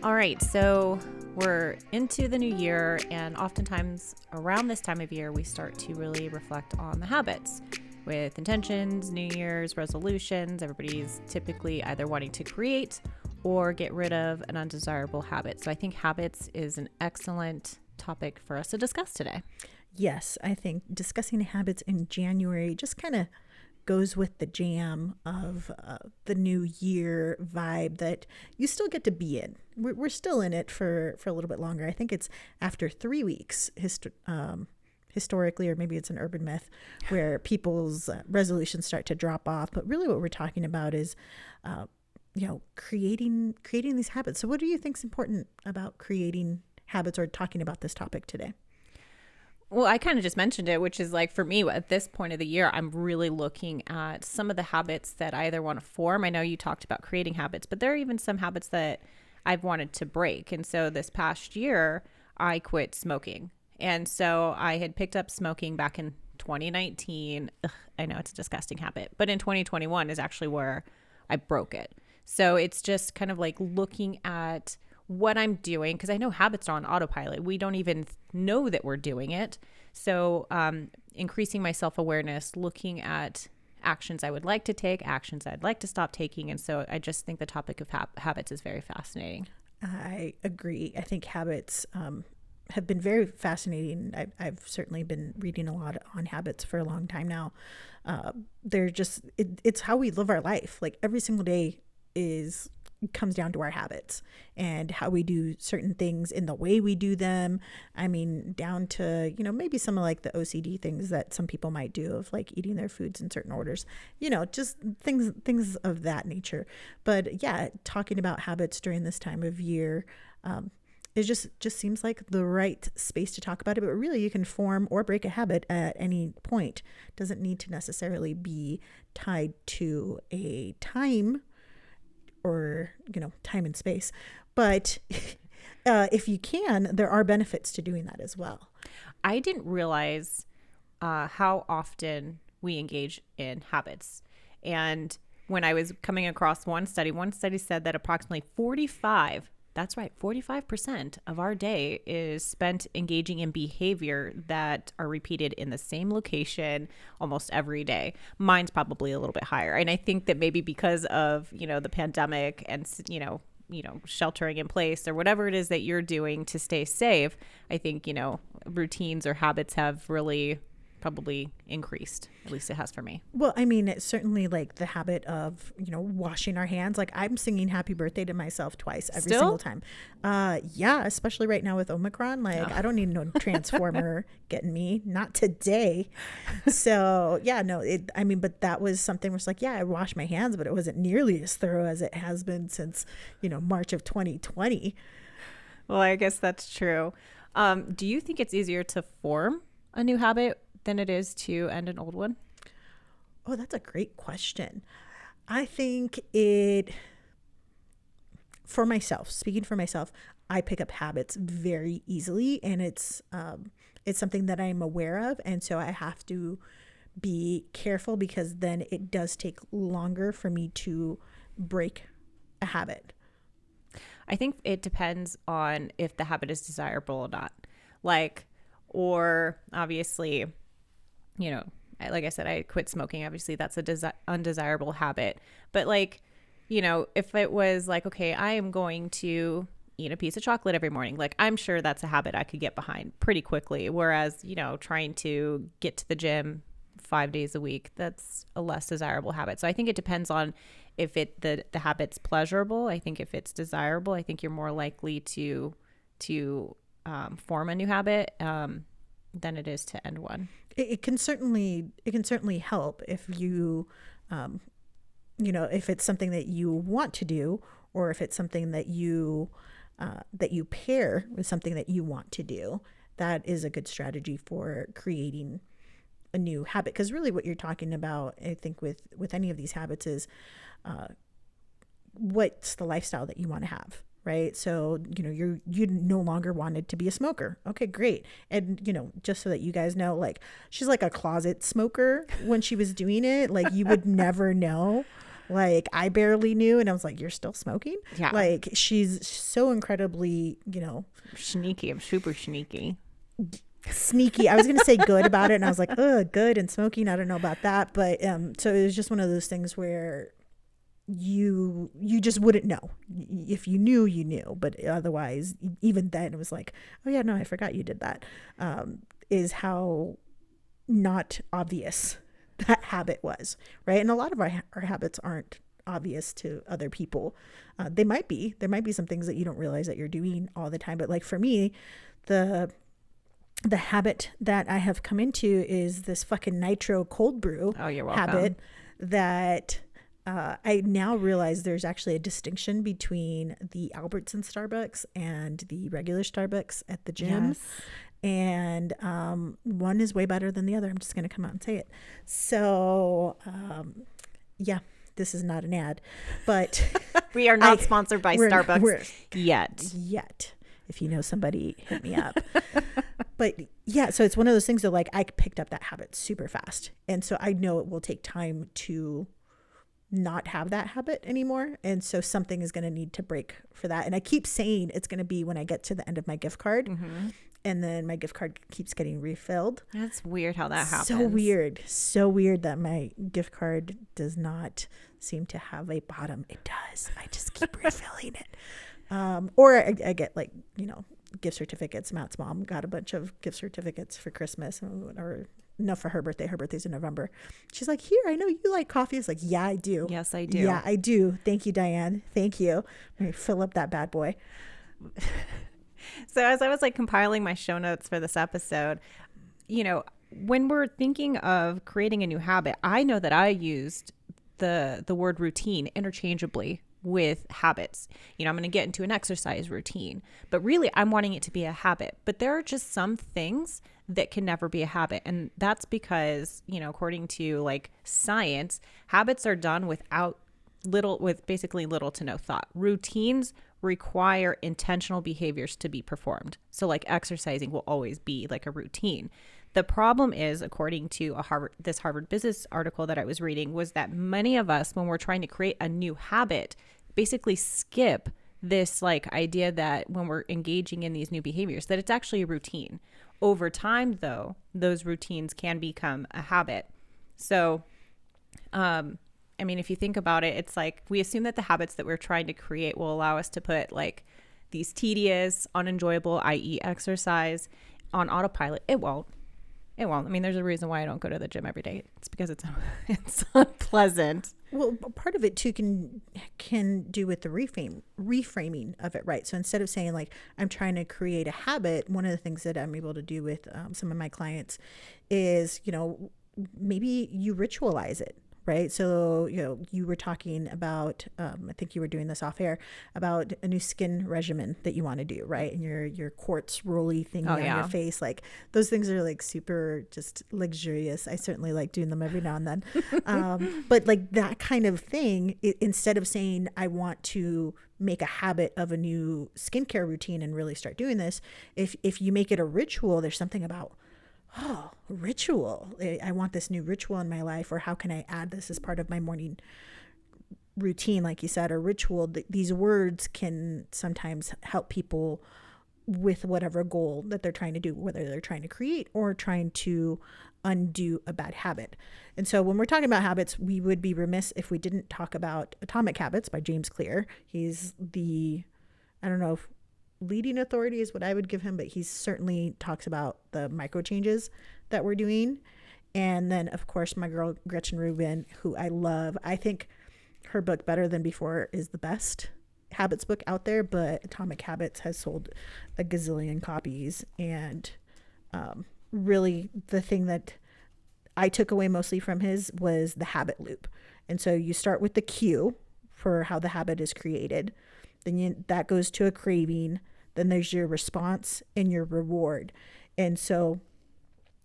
All right, so we're into the new year, and oftentimes around this time of year, we start to really reflect on the habits with intentions, New Year's resolutions. Everybody's typically either wanting to create or get rid of an undesirable habit. So I think habits is an excellent topic for us to discuss today. Yes, I think discussing habits in January just kind of goes with the jam of the new year vibe that you still get to be in. We're still in it for a little bit longer. I think it's after 3 weeks historically, or maybe it's an urban myth, where people's resolutions start to drop off. But really what we're talking about is, creating these habits. So what do you think is important about creating habits or talking about this topic today? Well, I kind of just mentioned it, which is like for me at this point of the year, I'm really looking at some of the habits that I either want to form. I know you talked about creating habits, but there are even some habits that I've wanted to break. And so this past year, I quit smoking. And so I had picked up smoking back in 2019. Ugh, I know it's a disgusting habit, but in 2021 is actually where I broke it. So it's just kind of like looking at what I'm doing, because I know habits are on autopilot. We don't even know that we're doing it. So increasing my self-awareness, looking at actions I would like to take, actions I'd like to stop taking. And so I just think the topic of habits is very fascinating. I agree. I think habits have been very fascinating. I've certainly been reading a lot on habits for a long time now. They're just, it's how we live our life. Like every single day comes down to our habits and how we do certain things in the way we do them. I mean, down to, maybe some of like the OCD things that some people might do of like eating their foods in certain orders, just things of that nature. But yeah, talking about habits during this time of year, it just seems like the right space to talk about it. But really, you can form or break a habit at any point. Doesn't need to necessarily be tied to a time or time and space, but if you can, there are benefits to doing that as well. I didn't realize how often we engage in habits. And when I was coming across one study said that approximately 45% of our day is spent engaging in behavior that are repeated in the same location almost every day. Mine's probably a little bit higher. And I think that maybe because of, the pandemic and, sheltering in place or whatever it is that you're doing to stay safe, I think, routines or habits have really probably increased. At least it has for me. Well, I mean, it's certainly like the habit of, washing our hands. Like I'm singing happy birthday to myself twice every single time. Yeah, especially right now with Omicron. Like I don't need no transformer getting me. Not today. So yeah, no, but that was something where it's like, yeah, I washed my hands, but it wasn't nearly as thorough as it has been since, March of 2020. Well, I guess that's true. Do you think it's easier to form a new habit than it is to end an old one? Oh, that's a great question. I think speaking for myself, I pick up habits very easily, and it's something that I'm aware of. And so I have to be careful because then it does take longer for me to break a habit. I think it depends on if the habit is desirable or not. Or obviously, like I said, I quit smoking. Obviously, that's a undesirable habit. But if it was like, okay, I am going to eat a piece of chocolate every morning, I'm sure that's a habit I could get behind pretty quickly. Whereas, trying to get to the gym 5 days a week, that's a less desirable habit. So I think it depends on if the habit's pleasurable. I think if it's desirable, I think you're more likely to form a new habit than it is to end one. It can certainly help if you, if it's something that you want to do, or if it's something that you pair with something that you want to do. That is a good strategy for creating a new habit. Because really what you're talking about, I think with any of these habits is what's the lifestyle that you want to have. Right. So, you no longer wanted to be a smoker. Okay, great. And, just so that you guys know, she's like a closet smoker when she was doing it. You would never know. Like I barely knew. And I was like, you're still smoking? Yeah. Like she's so incredibly, Sneaky. I'm super sneaky. sneaky. I was going to say good about it. And I was like, good and smoking. I don't know about that. But so it was just one of those things where you just wouldn't know. If you knew, you knew. But otherwise, even then it was like, oh yeah, no, I forgot you did that. Is how not obvious that habit was, right? And a lot of our habits aren't obvious to other people. There might be some things that you don't realize that you're doing all the time. But like for me, the habit that I have come into is this fucking nitro cold brew you're welcome. habit that I now realize there's actually a distinction between the Albertson Starbucks and the regular Starbucks at the gym. Yes. And one is way better than the other. I'm just going to come out and say it. So, yeah, this is not an ad, but we are not sponsored by Starbucks yet. Yet. If you know somebody, hit me up. But yeah, so it's one of those things that like I picked up that habit super fast. And so I know it will take time to not have that habit anymore. And so something is going to need to break for that. And I keep saying it's going to be when I get to the end of my gift card. Mm-hmm. And then my gift card keeps getting refilled. That's weird how that happens. So weird that my gift card does not seem to have a bottom. It does. I just keep refilling it. Or I get like, gift certificates. Matt's mom got a bunch of gift certificates for Christmas or no, for her birthday. Her birthday's in November. She's like, here, I know you like coffee. It's like, yeah, I do. Yes, I do. Yeah, I do. Thank you, Diane. Thank you. Let me fill up that bad boy. So as I was like compiling my show notes for this episode, when we're thinking of creating a new habit, I know that I used the word routine interchangeably with habits. I'm going to get into an exercise routine, but really I'm wanting it to be a habit. But there are just some things that can never be a habit. And that's because, according to like science, habits are done with basically little to no thought. Routines require intentional behaviors to be performed. So like exercising will always be like a routine. The problem is, according to this Harvard Business article that I was reading, was that many of us, when we're trying to create a new habit, basically skip this like idea that when we're engaging in these new behaviors, that it's actually a routine. Over time, though, those routines can become a habit. So, if you think about it, it's like we assume that the habits that we're trying to create will allow us to put like these tedious, unenjoyable, i.e. exercise, on autopilot. It won't. There's a reason why I don't go to the gym every day. It's because it's unpleasant. Well, part of it too can do with the reframing of it, right? So instead of saying like I'm trying to create a habit, one of the things that I'm able to do with some of my clients is maybe you ritualize it. Right. So, you were talking about, I think you were doing this off air, about a new skin regimen that you want to do. Right. And your quartz rolly thing on your face, like those things are like super just luxurious. I certainly like doing them every now and then. But like that kind of thing, instead of saying I want to make a habit of a new skincare routine and really start doing this, if you make it a ritual, there's something about, ritual. I want this new ritual in my life, or how can I add this as part of my morning routine, like you said, or ritual. These words can sometimes help people with whatever goal that they're trying to do, whether they're trying to create or trying to undo a bad habit. And so when we're talking about habits, we would be remiss if we didn't talk about Atomic Habits by James Clear. He's I don't know if leading authority is what I would give him, but he certainly talks about the micro changes that we're doing. And then of course my girl Gretchen Rubin, who I love. I think her book Better Than Before is the best habits book out there, but Atomic Habits has sold a gazillion copies. And really the thing that I took away mostly from his was the habit loop. And so you start with the cue for how the habit is created. Then that goes to a craving. Then there's your response and your reward. And so,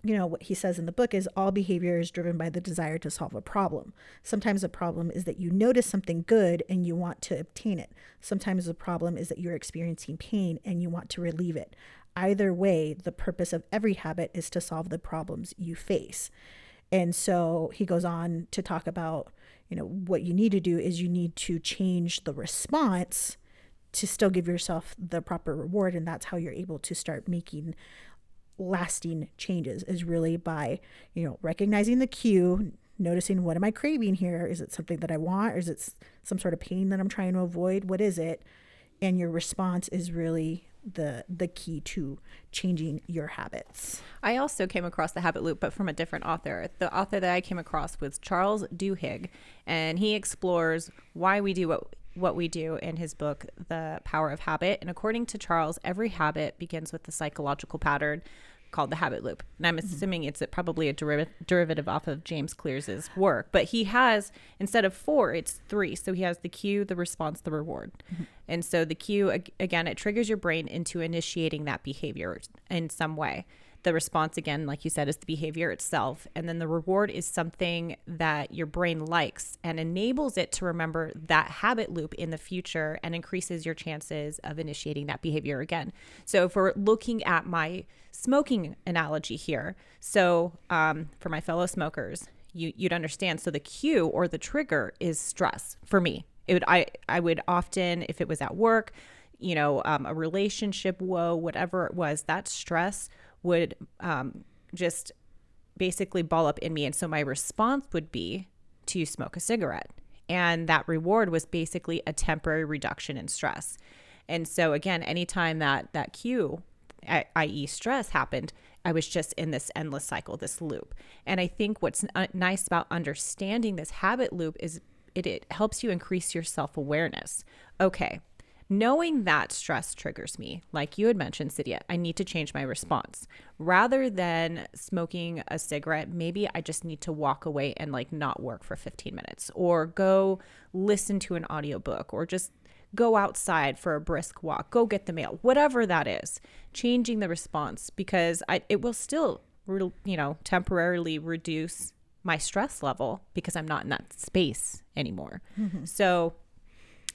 what he says in the book is all behavior is driven by the desire to solve a problem. Sometimes the problem is that you notice something good and you want to obtain it. Sometimes the problem is that you're experiencing pain and you want to relieve it. Either way, the purpose of every habit is to solve the problems you face. And so he goes on to talk about, what you need to do is you need to change the response to still give yourself the proper reward. And that's how you're able to start making lasting changes, is really by, recognizing the cue, noticing, what am I craving here? Is it something that I want? Or is it some sort of pain that I'm trying to avoid? What is it? And your response is really the key to changing your habits. I also came across the habit loop, but from a different author. The author that I came across was Charles Duhigg, and he explores why we do what we do in his book, The Power of Habit. And according to Charles, every habit begins with the psychological pattern called the habit loop. And I'm assuming it's probably a derivative off of James Clear's work. But he has, instead of 4, it's 3. So he has the cue, the response, the reward. And so the cue, again, it triggers your brain into initiating that behavior in some way. The response, again, like you said, is the behavior itself. And then the reward is something that your brain likes and enables it to remember that habit loop in the future and increases your chances of initiating that behavior again. So if we're looking at my smoking analogy here, so for my fellow smokers, you'd understand. So the cue or the trigger is stress for me. I would often, if it was at work, a relationship woe, whatever it was, that stress would just basically ball up in me. And so my response would be to smoke a cigarette. And that reward was basically a temporary reduction in stress. And so again, anytime that cue, i.e. stress, happened, I was just in this endless cycle, this loop. And I think what's nice about understanding this habit loop is it helps you increase your self-awareness. Okay, knowing that stress triggers me, like you had mentioned, Cydia, I need to change my response. Rather than smoking a cigarette, maybe I just need to walk away and not work for 15 minutes, or go listen to an audiobook, or just go outside for a brisk walk, go get the mail, whatever that is. Changing the response, because it will still, temporarily reduce my stress level because I'm not in that space anymore. So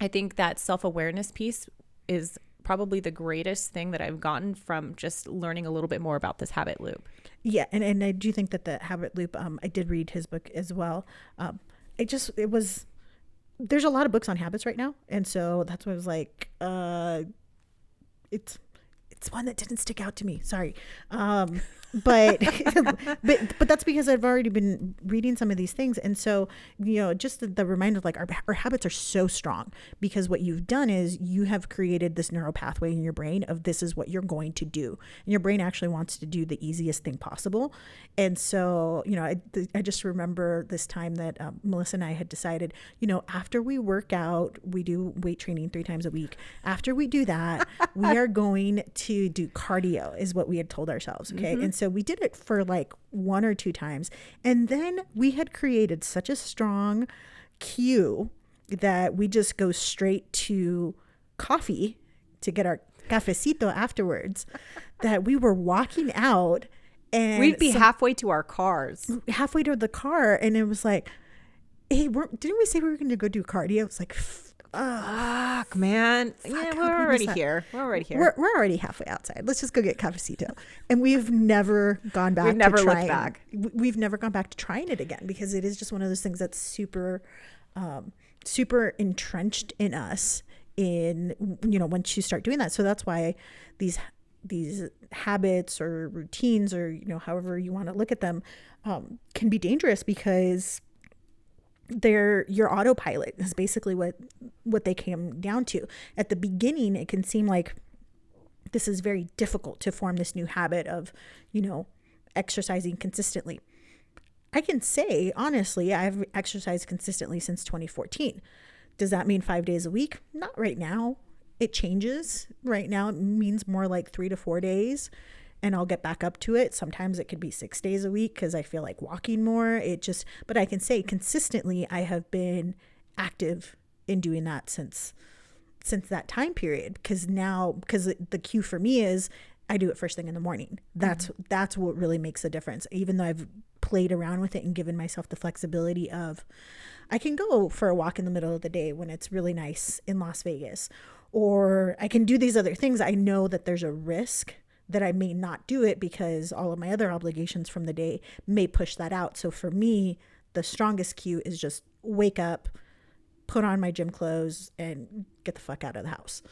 I think that self-awareness piece is probably the greatest thing that I've gotten from just learning a little bit more about this habit loop. Yeah. And I do think that the habit loop, I did read his book as well. There's a lot of books on habits right now. And so that's what I was like, it's one that didn't stick out to me. Sorry. But that's because I've already been reading some of these things. And so, just the reminder, our habits are so strong because what you've done is you have created this neural pathway in your brain of this is what you're going to do. And your brain actually wants to do the easiest thing possible. And so, I just remember this time that Melissa and I had decided, after we work out, we do weight training 3 times a week. After we do that, we are going to do cardio is what we had told ourselves. Okay. And so we did it for 1 or 2 times. And then we had created such a strong cue that we just go straight to coffee to get our cafecito afterwards, that we were walking out and we'd be halfway to our cars. Halfway to the car. And it was like, hey, didn't we say we were going to go do cardio? It's like, fuck, man. Yeah, we're already here. We're already halfway outside. Let's just go get cafecito. And we've never gone back. We've never looked back. We've never gone back to trying it again because it is just one of those things that's super, super entrenched in us. Once you start doing that, so that's why these habits or routines or however you want to look at them can be dangerous because your autopilot is basically what they came down to. At the beginning, it can seem like this is very difficult to form this new habit of, exercising consistently. I can say, honestly, I've exercised consistently since 2014. Does that mean 5 days a week? Not right now. It changes. Right now, it means more like 3 to 4 days. And I'll get back up to it. Sometimes it could be 6 days a week because I feel like walking more. But I can say consistently, I have been active in doing that since that time period. Because the cue for me is I do it first thing in the morning. That's what really makes a difference. Even though I've played around with it and given myself the flexibility of, I can go for a walk in the middle of the day when it's really nice in Las Vegas, or I can do these other things. I know that there's a risk that I may not do it because all of my other obligations from the day may push that out. So for me, the strongest cue is just wake up, put on my gym clothes, and get the fuck out of the house.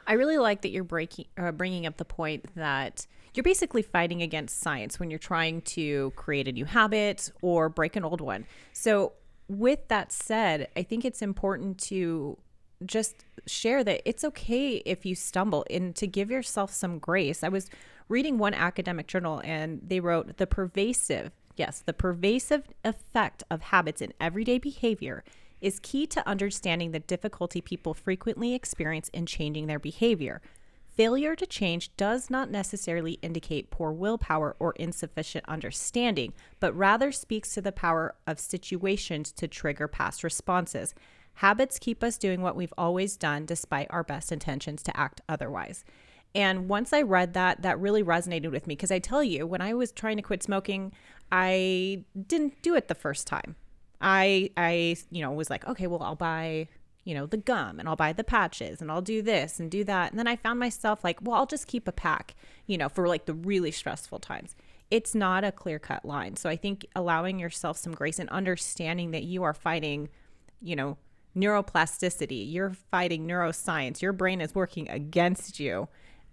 I really like that you're bringing up the point that you're basically fighting against science when you're trying to create a new habit or break an old one. So with that said, I think it's important to just share that it's okay if you stumble and to give yourself some grace. I was reading one academic journal and they wrote the pervasive effect of habits in everyday behavior is key to understanding the difficulty people frequently experience in changing their behavior. Failure to change does not necessarily indicate poor willpower or insufficient understanding, but rather speaks to the power of situations to trigger past responses. Habits keep us doing what we've always done despite our best intentions to act otherwise. And once I read that, that really resonated with me because I tell you, when I was trying to quit smoking, I didn't do it the first time. I was like, okay, well, I'll buy, the gum and I'll buy the patches and I'll do this and do that. And then I found myself like, well, I'll just keep a pack, for like the really stressful times. It's not a clear-cut line. So I think allowing yourself some grace and understanding that you are fighting, neuroplasticity, you're fighting neuroscience, your brain is working against you.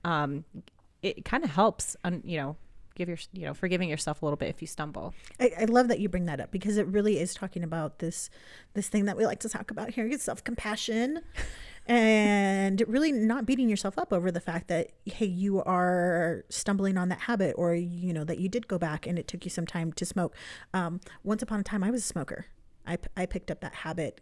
It kind of helps, forgiving yourself a little bit if you stumble. I love that you bring that up because it really is talking about this thing that we like to talk about here, self-compassion, and really not beating yourself up over the fact that, hey, you are stumbling on that habit or, that you did go back and it took you some time to smoke. Once upon a time, I was a smoker. I picked up that habit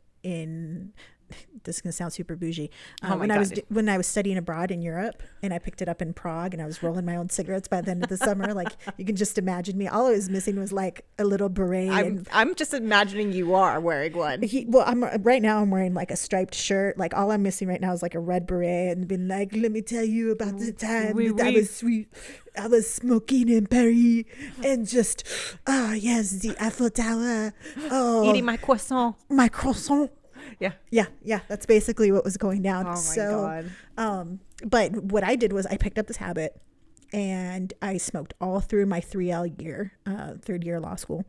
this is going to sound super bougie. When I was studying abroad in Europe and I picked it up in Prague and I was rolling my own cigarettes by the end of the summer, like you can just imagine me. All I was missing was like a little beret. I'm just imagining you are wearing one. Right now I'm wearing like a striped shirt. Like all I'm missing right now is like a red beret and being like, let me tell you about the time I was smoking in Paris and just, yes, the Eiffel Tower. Oh, eating my croissant. Yeah. That's basically what was going down. Oh my God. But what I did was I picked up this habit and I smoked all through my 3L year, third year law school.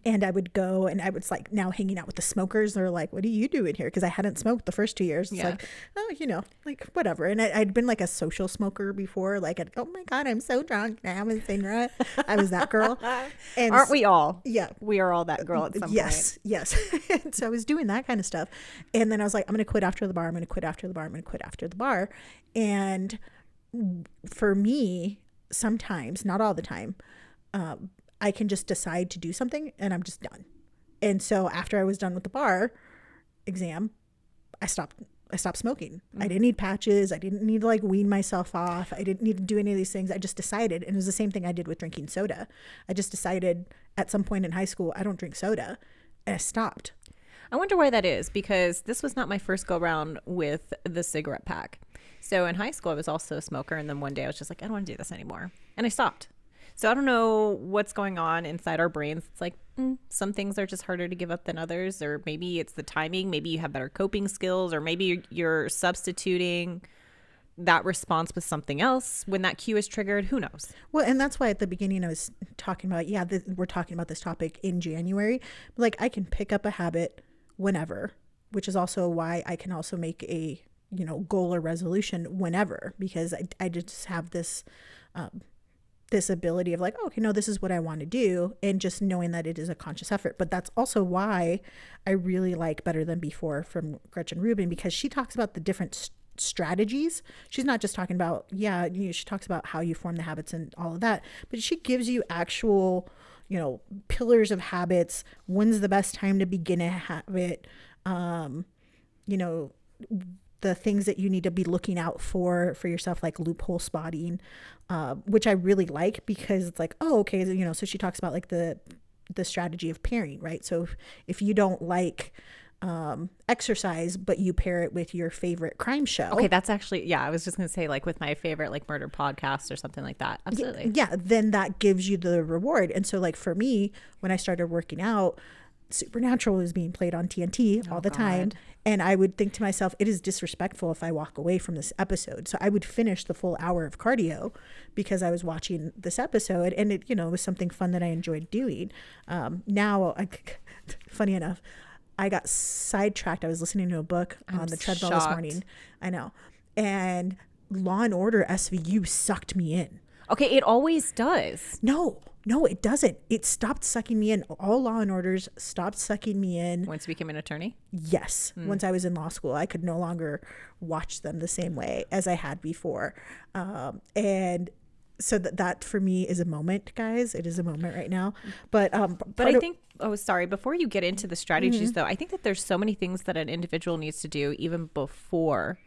And I would go and I was like now hanging out with the smokers. They're like, what do you do in here? Because I hadn't smoked the first 2 years. It's like, oh, like whatever. And I'd been like a social smoker before. Like, oh my God, I'm so drunk now. I'm a cigarette. I was that girl. And aren't we all? Yeah. We are all that girl at some point. Yes. And so I was doing that kind of stuff. And then I was like, I'm going to quit after the bar. I'm going to quit after the bar. I'm going to quit after the bar. And for me, sometimes, not all the time, I can just decide to do something and I'm just done. And so after I was done with the bar exam, I stopped smoking. I didn't need patches. I didn't need to like wean myself off. I didn't need to do any of these things. I just decided, and it was the same thing I did with drinking soda. I just decided at some point in high school, I don't drink soda, and I stopped. I wonder why that is, because this was not my first go round with the cigarette pack. So in high school, I was also a smoker. And then one day I was just like, I don't want to do this anymore. And I stopped. So I don't know what's going on inside our brains. It's like some things are just harder to give up than others, or maybe it's the timing. Maybe you have better coping skills, or maybe you're substituting that response with something else when that cue is triggered. Who knows? Well, and that's why at the beginning I was talking about, we're talking about this topic in January. Like I can pick up a habit whenever, which is also why I can also make a, goal or resolution whenever, because I just have this, this ability of like, oh, okay, no, this is what I want to do. And just knowing that it is a conscious effort. But that's also why I really like Better Than Before from Gretchen Rubin, because she talks about the different strategies. She's not just talking about, she talks about how you form the habits and all of that, but she gives you actual, pillars of habits. When's the best time to begin a habit? The things that you need to be looking out for yourself, like loophole spotting, which I really like, because it's like, oh, okay. So she talks about like the strategy of pairing, right? So if you don't like exercise, but you pair it with your favorite crime show. Okay. That's actually, I was just going to say like with my favorite like murder podcast or something like that. Absolutely. Yeah. Then that gives you the reward. And so like for me, when I started working out, Supernatural is being played on TNT all the time. And I would think to myself, it is disrespectful if I walk away from this episode. So I would finish the full hour of cardio because I was watching this episode, and it, was something fun that I enjoyed doing. Funny enough, I got sidetracked. I was listening to a book on the treadmill this morning. I know. And Law and Order SVU sucked me in. Okay, it always does. No, it doesn't. It stopped sucking me in. All Law and Orders stopped sucking me in. Once you became an attorney? Yes. Once I was in law school, I could no longer watch them the same way as I had before. And so that for me is a moment, guys. It is a moment right now. But I think, before you get into the strategies, though, I think that there's so many things that an individual needs to do even before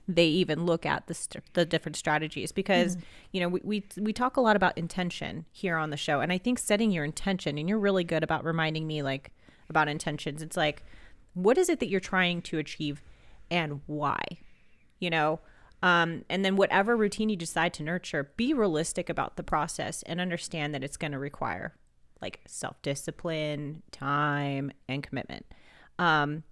they even look at the different strategies, because we talk a lot about intention here on the show, and I think setting your intention, and you're really good about reminding me like about intentions. It's like, what is it that you're trying to achieve and why? And then whatever routine you decide to nurture, be realistic about the process and understand that it's going to require like self-discipline, time, and commitment. I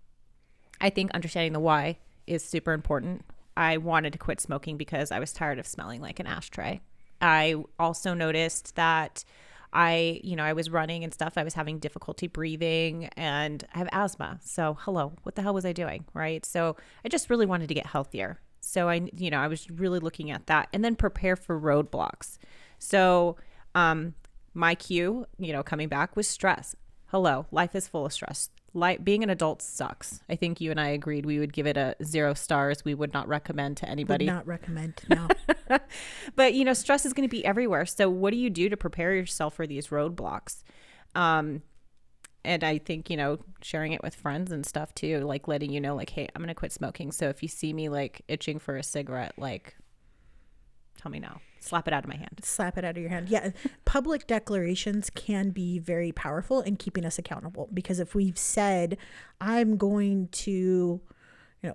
think understanding the why is super important. I wanted to quit smoking because I was tired of smelling like an ashtray. I also noticed that I was running and stuff. I was having difficulty breathing, and I have asthma. So hello, what the hell was I doing? Right. So I just really wanted to get healthier. So I was really looking at that, and then prepare for roadblocks. So, my cue, coming back was stress. Hello, life is full of stress. Being an adult sucks. I think you and I agreed we would give it a 0 stars. We would not recommend to anybody. Would not recommend, no. But, stress is going to be everywhere. So what do you do to prepare yourself for these roadblocks? And I think, sharing it with friends and stuff too, like letting like, hey, I'm going to quit smoking. So if you see me like itching for a cigarette, like, tell me now. Slap it out of my hand. Slap it out of your hand. Yeah. Public declarations can be very powerful in keeping us accountable, because if we've said, I'm going to,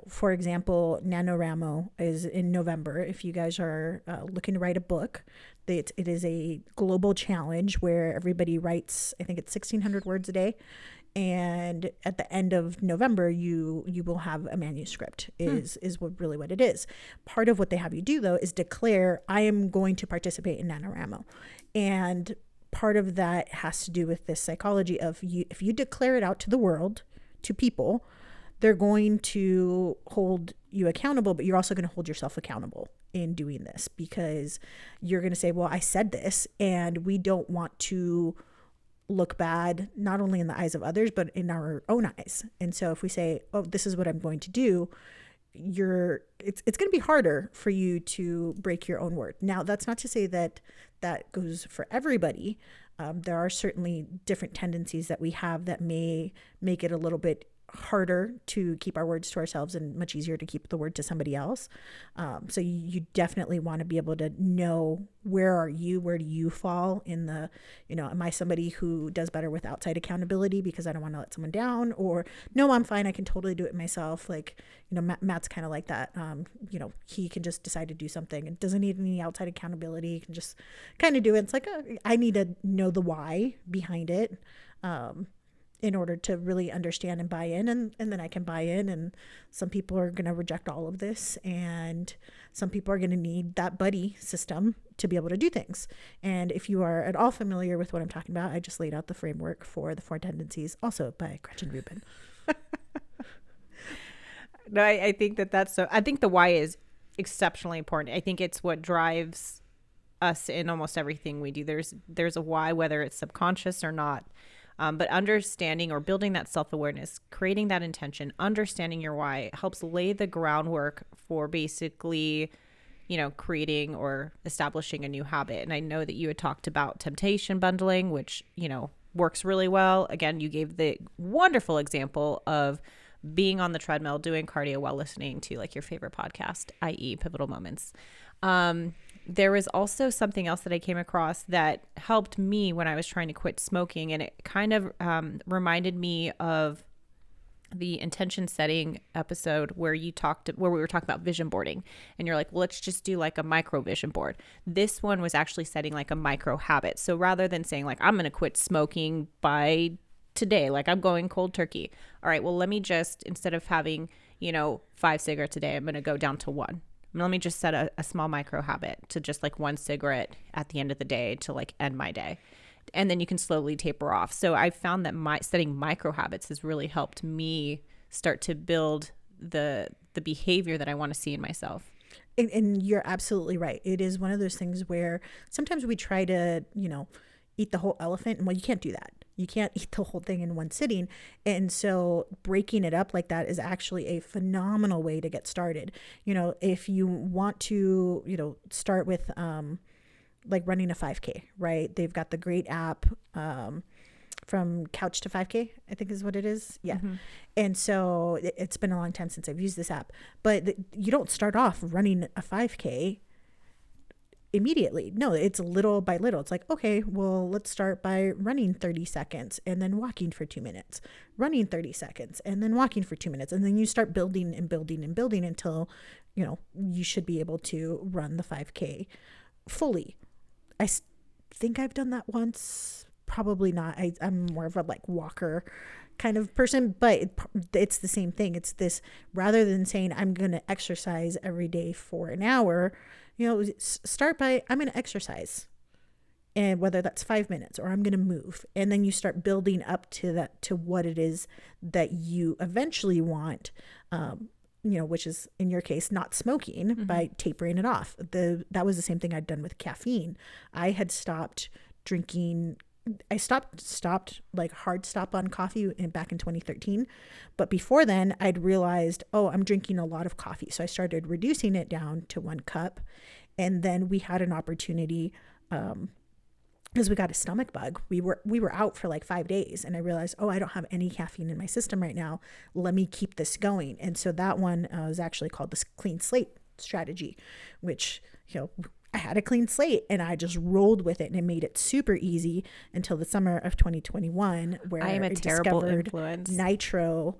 for example, NaNoWriMo is in November. If you guys are looking to write a book, it is a global challenge where everybody writes, I think it's 1,600 words a day. And at the end of November, you will have a manuscript is really what it is. Part of what they have you do, though, is declare, I am going to participate in NaNoWriMo. And part of that has to do with this psychology of if you declare it out to the world, to people, they're going to hold you accountable, but you're also going to hold yourself accountable in doing this, because you're going to say, well, I said this, and we don't want to look bad, not only in the eyes of others, but in our own eyes. And so if we say, oh, this is what I'm going to do, it's going to be harder for you to break your own word. Now, that's not to say that that goes for everybody. There are certainly different tendencies that we have that may make it a little bit harder to keep our words to ourselves and much easier to keep the word to somebody else. So you definitely want to be able to know, where do you fall in the, am I somebody who does better with outside accountability because I don't want to let someone down, or no, I'm fine, I can totally do it myself. Like, Matt's kind of like that. He can just decide to do something and doesn't need any outside accountability. He can just kind of do it. It's like, I need to know the why behind it. In order to really understand and buy in, and then I can buy in, and some people are going to reject all of this, and some people are going to need that buddy system to be able to do things. And if you are at all familiar with what I'm talking about, I just laid out the framework for the 4 tendencies, also by Gretchen Rubin. No, I think that's so. I think the why is exceptionally important. I think it's what drives us in almost everything we do. There's a why, whether it's subconscious or not. But understanding or building that self-awareness, creating that intention, understanding your why helps lay the groundwork for basically, creating or establishing a new habit. And I know that you had talked about temptation bundling, which, works really well. Again, you gave the wonderful example of being on the treadmill, doing cardio while listening to like your favorite podcast, i.e. Pivotal Moments. There was also something else that I came across that helped me when I was trying to quit smoking. And it kind of reminded me of the intention setting episode where we were talking about vision boarding, and you're like, well, let's just do like a micro vision board. This one was actually setting like a micro habit. So rather than saying like, I'm going to quit smoking by today, like I'm going cold turkey. All right, well, let me just, instead of having, 5 cigarettes a day, I'm going to go down to one. Let me just set a small micro habit to just like one cigarette at the end of the day to like end my day. And then you can slowly taper off. So I found that setting micro habits has really helped me start to build the behavior that I want to see in myself. And you're absolutely right. It is one of those things where sometimes we try to, eat the whole elephant. And well, you can't do that. You can't eat the whole thing in one sitting. And so breaking it up like that is actually a phenomenal way to get started. If you want to, start with like running a 5K, right? They've got the great app from Couch to 5K, I think is what it is. Yeah. Mm-hmm. And so it's been a long time since I've used this app, but you don't start off running a 5K immediately. No, it's little by little. It's like, okay, well, let's start by running 30 seconds and then walking for 2 minutes, running 30 seconds and then walking for 2 minutes. And then you start building and building and building until, you should be able to run the 5K fully. I think I've done that once. Probably not. I'm more of a like walker kind of person, but it's the same thing. It's this, rather than saying I'm going to exercise every day for an hour, start by I'm going to exercise, and whether that's 5 minutes or I'm going to move. And then you start building up to that, to what it is that you eventually want, which is in your case, not smoking, mm-hmm. by tapering it off. That was the same thing I'd done with caffeine. I had stopped drinking. I stopped like hard stop on coffee back in 2013. But before then I'd realized, I'm drinking a lot of coffee. So I started reducing it down to 1 cup. And then we had an opportunity, because we got a stomach bug. We were out for like 5 days, and I realized, I don't have any caffeine in my system right now. Let me keep this going. And so that one was actually called the clean slate strategy, which, I had a clean slate and I just rolled with it, and it made it super easy until the summer of 2021, where I am a terrible influence. Nitro.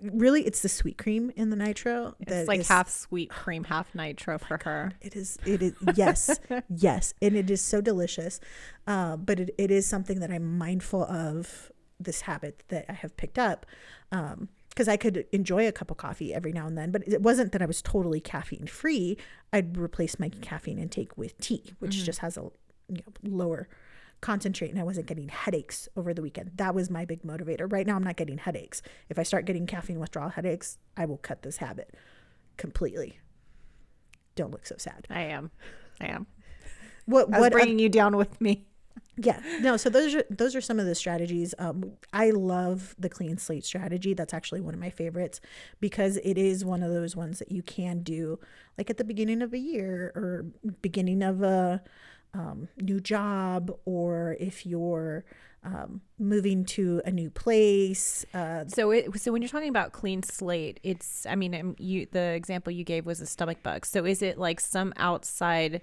Really, it's the sweet cream in the nitro. It's like half sweet cream, half nitro for her. It is. Yes. Yes. And it is so delicious. But it is something that I'm mindful of, this habit that I have picked up. Because I could enjoy a cup of coffee every now and then, but it wasn't that I was totally caffeine free. I'd replace my caffeine intake with tea, which mm-hmm. just has a lower concentrate, and I wasn't getting headaches over the weekend. That was my big motivator. Right now, I'm not getting headaches. If I start getting caffeine withdrawal headaches, I will cut this habit completely. Don't look so sad. I am. What bringing you down with me? Yeah, no. So those are some of the strategies. I love the clean slate strategy. That's actually one of my favorites, because it is one of those ones that you can do like at the beginning of a year or beginning of a new job, or if you're moving to a new place. So when you're talking about clean slate, it's, the example you gave was a stomach bug. So is it like some outside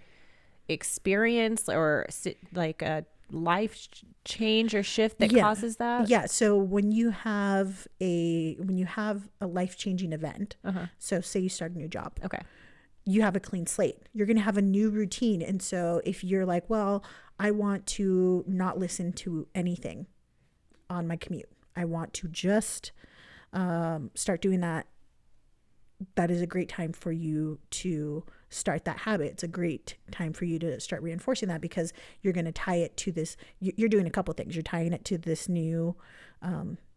experience or like a life change or shift that causes that? Yeah. So when you have a life-changing event, uh-huh. So say you start a new job. Okay. You have a clean slate. You're going to have a new routine. And so if you're like, well, I want to not listen to anything on my commute, I want to just start doing that. That is a great time for you to start that habit. It's a great time for you to start reinforcing that, because you're going to tie it to this. You're doing a couple things. You're tying it to this new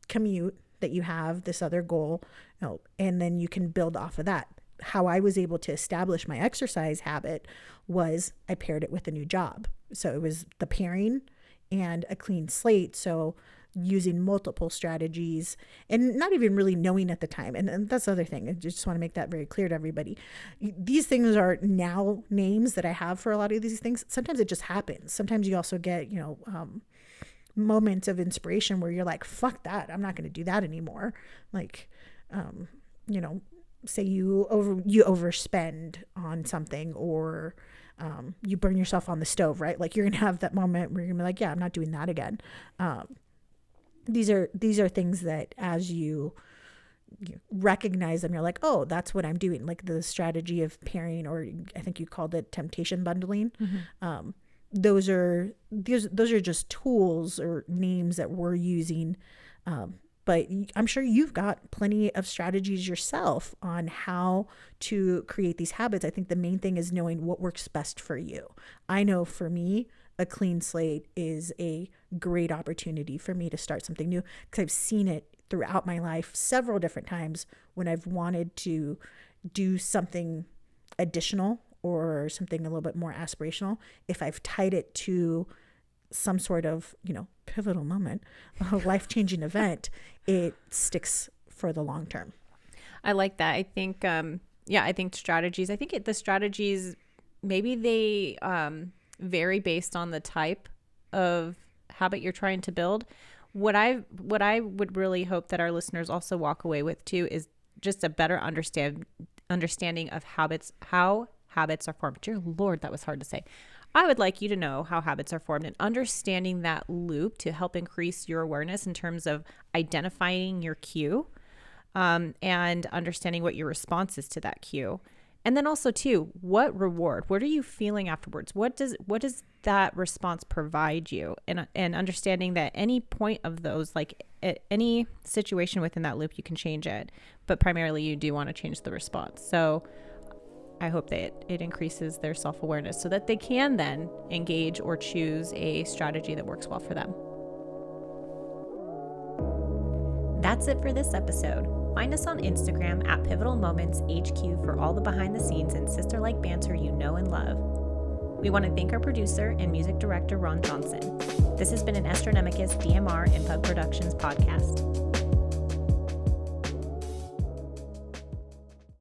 commute that you have, this other goal, and then you can build off of that. How I was able to establish my exercise habit was I paired it with a new job. So it was the pairing and a clean slate. So using multiple strategies and not even really knowing at the time. And that's the other thing. I just want to make that very clear to everybody. These things are now names that I have for a lot of these things. Sometimes it just happens. Sometimes you also get, moments of inspiration where you're like, fuck that. I'm not going to do that anymore. Like, say you overspend on something, or you burn yourself on the stove, right? Like you're going to have that moment where you're going to be like, yeah, I'm not doing that again. These are things that as you recognize them, you're like, oh, that's what I'm doing. Like the strategy of pairing, or I think you called it temptation bundling. Mm-hmm. Those are just tools or names that we're using But I'm sure you've got plenty of strategies yourself on how to create these habits. I think the main thing is knowing what works best for you. I know for me, a clean slate is a great opportunity for me to start something new, because I've seen it throughout my life several different times when I've wanted to do something additional or something a little bit more aspirational. If I've tied it to some sort of, pivotal moment, a life-changing event, it sticks for the long term. I like that. I think, I think strategies, the strategies, maybe they vary based on the type of habit you're trying to build. What I would really hope that our listeners also walk away with too is just a better understanding of habits, how habits are formed. Dear Lord, that was hard to say. I would like you to know how habits are formed and understanding that loop to help increase your awareness in terms of identifying your cue, and understanding what your response is to that cue. And then also too, what are you feeling afterwards? What does that response provide you? And understanding that any point of those, like at any situation within that loop, you can change it, but primarily you do want to change the response. So I hope that it increases their self-awareness so that they can then engage or choose a strategy that works well for them. That's it for this episode. Find us on Instagram at Pivotal Moments HQ for all the behind the scenes and sister-like banter you know and love. We want to thank our producer and music director, Ron Johnson. This has been an Esther Nemekis DMR and Pug Productions podcast.